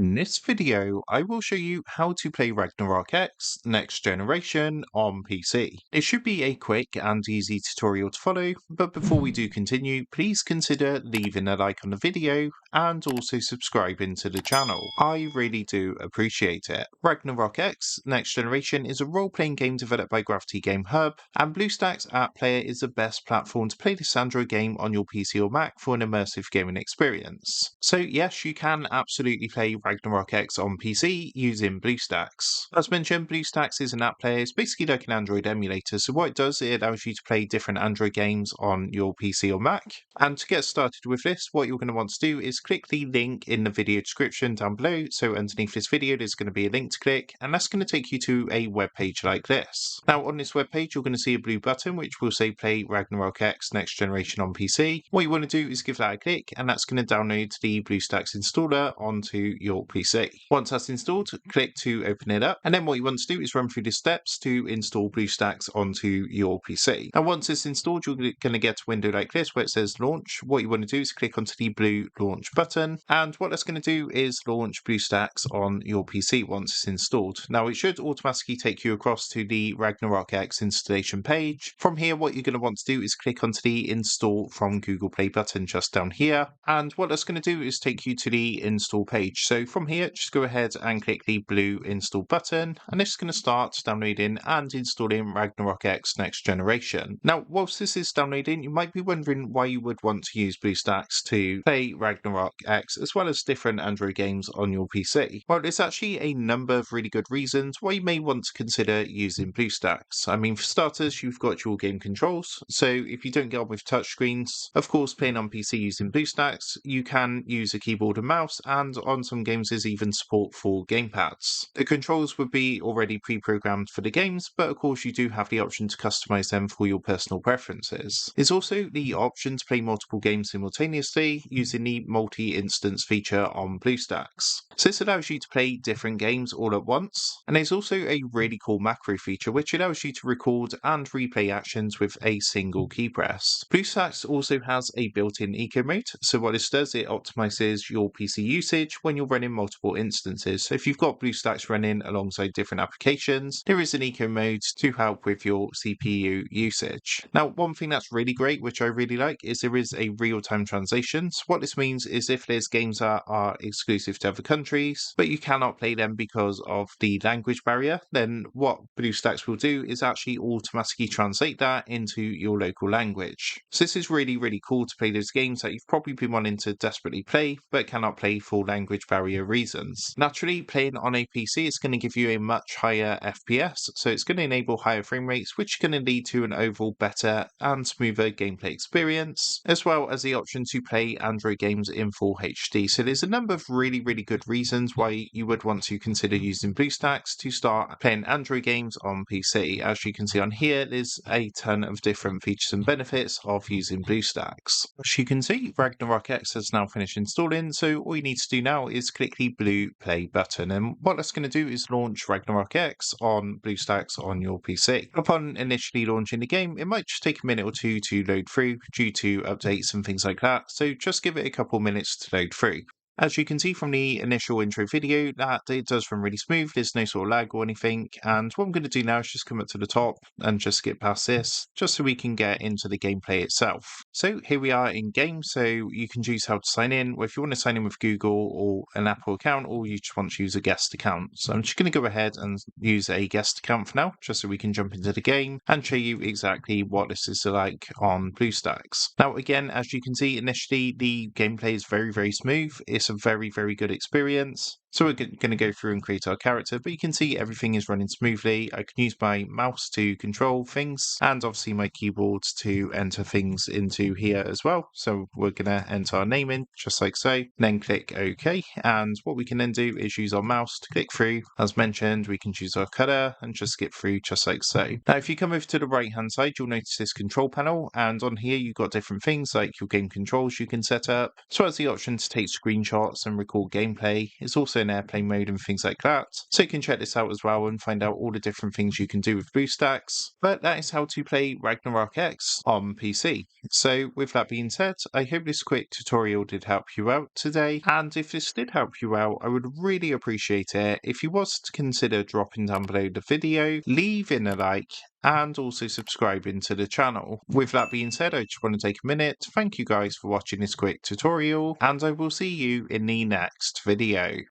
In this video, I will show you how to play Ragnarok X Next Generation on PC. It should be a quick and easy tutorial to follow, but before we do continue, please consider leaving a like on the video and also subscribing to the channel. I really do appreciate it. Ragnarok X Next Generation is a role-playing game developed by Gravity Game Hub, and BlueStacks App Player is the best platform to play this Android game on your PC or Mac for an immersive gaming experience. So yes, you can absolutely play Ragnarok X on PC using BlueStacks. As mentioned, BlueStacks is an app player. It's basically like an Android emulator. So what it does, it allows you to play different Android games on your PC or Mac. And to get started with this, what you're going to want to do is click the link in the video description down below. So underneath this video, there's going to be a link to click, and that's going to take you to a web page like this. Now on this web page, you're going to see a blue button which will say play Ragnarok X Next Generation on PC. What you want to do is give that a click, and that's going to download the BlueStacks installer onto your PC. Once that's installed, click to open it up, and then what you want to do is run through the steps to install BlueStacks onto your PC. Now once it's installed, you're going to get a window like this where it says launch. What you want to do is click onto the blue launch button, and what that's going to do is launch BlueStacks on your PC once it's installed. Now it should automatically take you across to the Ragnarok X installation page. From here, what you're going to want to do is click onto the install from Google Play button just down here, and what that's going to do is take you to the install page. So from here, just go ahead and click the blue install button, and it's going to start downloading and installing Ragnarok X Next Generation. Now whilst this is downloading, you might be wondering why you would want to use BlueStacks to play Ragnarok X as well as different Android games on your PC. Well, there's actually a number of really good reasons why you may want to consider using BlueStacks. I mean, for starters, you've got your game controls, so if you don't get on with touchscreens, of course playing on PC using BlueStacks, you can use a keyboard and mouse, and on some games there's even support for gamepads. The controls would be already pre-programmed for the games, but of course you do have the option to customize them for your personal preferences. There's also the option to play multiple games simultaneously using the multi-instance feature on BlueStacks. So this allows you to play different games all at once, and there's also a really cool macro feature which allows you to record and replay actions with a single key press. BlueStacks also has a built-in eco mode, so what this does, it optimizes your PC usage when you're running multiple instances. So if you've got BlueStacks running alongside different applications, there is an eco mode to help with your CPU usage. Now one thing that's really great, which I really like, is there is a real-time translation. So what this means is if there's games that are exclusive to other countries, but you cannot play them because of the language barrier, then what BlueStacks will do is actually automatically translate that into your local language. So this is really, really cool to play those games that you've probably been wanting to desperately play, but cannot play for language barrier reasons. Naturally, playing on a PC is going to give you a much higher FPS, so it's going to enable higher frame rates, which is going to lead to an overall better and smoother gameplay experience, as well as the option to play Android games in full HD. So there's a number of really, really good reasons why you would want to consider using BlueStacks to start playing Android games on PC. As you can see on here, there's a ton of different features and benefits of using BlueStacks. As you can see, Ragnarok X has now finished installing, so all you need to do now is click the blue play button, and what that's going to do is launch Ragnarok X on BlueStacks on your PC. Upon initially launching the game, it might just take a minute or two to load through due to updates and things like that, so just give it a couple minutes to load through. As you can see from the initial intro video, that it does run really smooth, there's no sort of lag or anything, and what I'm going to do now is just come up to the top and just skip past this, just so we can get into the gameplay itself. So here we are in game, so you can choose how to sign in, or if you want to sign in with Google or an Apple account, or you just want to use a guest account. So I'm just going to go ahead and use a guest account for now, just so we can jump into the game and show you exactly what this is like on BlueStacks. Now again, as you can see, initially the gameplay is very, very smooth. It's a very, very good experience. So we're going to go through and create our character, but you can see everything is running smoothly. I can use my mouse to control things, and obviously my keyboard to enter things into here as well. So we're going to enter our name in, just like so, then click OK. And what we can then do is use our mouse to click through. As mentioned, we can choose our color and just skip through just like so. Now, if you come over to the right hand side, you'll notice this control panel, and on here you've got different things like your game controls you can set up, as well as the option to take screenshots and record gameplay. It's also in airplane mode and things like that. So you can check this out as well and find out all the different things you can do with BlueStacks. But that is how to play Ragnarok X on PC. So with that being said, I hope this quick tutorial did help you out today. And if this did help you out, I would really appreciate it if you was to consider dropping down below the video, leaving a like, and also subscribing to the channel. With that being said, I just want to take a minute to thank you guys for watching this quick tutorial, and I will see you in the next video.